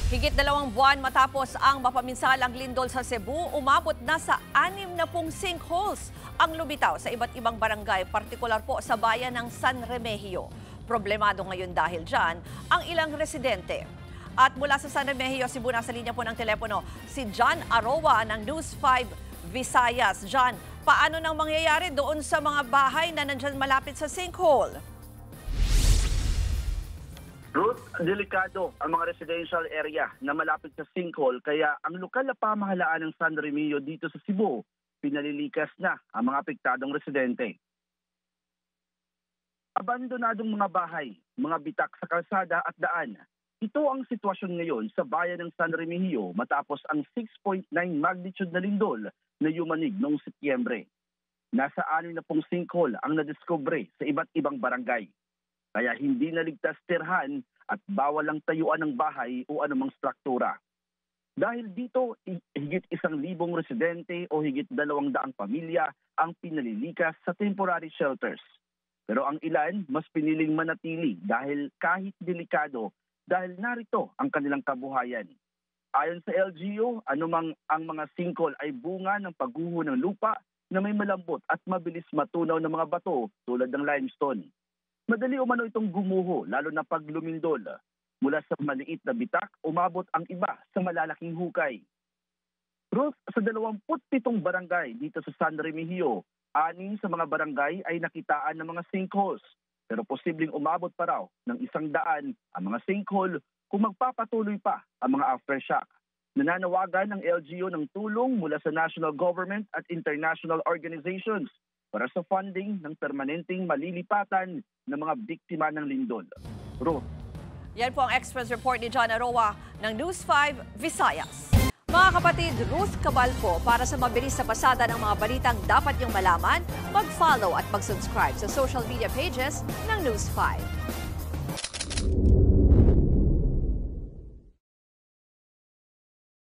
Higit 2 buwan matapos ang mapaminsalang lindol sa Cebu, umabot na sa 60 sinkholes ang lumitaw sa iba't ibang barangay, partikular po sa bayan ng San Remigio. Problemado ngayon dahil dyan ang ilang residente. At mula sa San Remigio, Cebu, nasa linya po ng telepono si John Aroa ng News 5 Visayas. John, paano nang mangyayari doon sa mga bahay na nandyan malapit sa sinkhole? Ruth, delikado ang mga residential area na malapit sa sinkhole, kaya ang lokal na pamahalaan ng San Remigio dito sa Cebu, pinalilikas na ang mga apektadong residente. Abandonadong mga bahay, mga bitak sa kalsada at daan. Ito ang sitwasyon ngayon sa bayan ng San Remigio matapos ang 6.9 magnitude na lindol na yumanig noong Setyembre. Nasa 60 sinkhole ang nadiskubre sa iba't ibang barangay. Kaya hindi naligtas tirhan at bawal ang tayuan ng bahay o anumang struktura. Dahil dito, higit 1,000 residente o higit 200 pamilya ang pinalilikas sa temporary shelters. Pero ang ilan mas piniling manatili dahil kahit delikado, dahil narito ang kanilang kabuhayan. Ayon sa LGU, anumang ang mga sinkhole ay bunga ng pagguho ng lupa na may malambot at mabilis matunaw ng mga bato tulad ng limestone. Madali umano itong gumuho, lalo na pag lumindol. Mula sa maliit na bitak, umabot ang iba sa malalaking hukay. Ruth, sa 27 barangay dito sa San Remigio, 6 sa mga barangay ay nakitaan ng mga sinkholes. Pero posibleng umabot pa raw ng 100 ang mga sinkhole kung magpapatuloy pa ang mga aftershock. Nananawagan ng LGU ng tulong mula sa national government at international organizations para sa funding ng permanenteng malilipatan ng mga biktima ng lindol. Ruth. Yan po ang Express Report ni John Aroa ng News 5 Visayas. Mga kapatid, Ruth Cabalco, para sa mabilis na pasada ng mga balitang dapat niyong malaman, mag-follow at mag-subscribe sa social media pages ng News 5.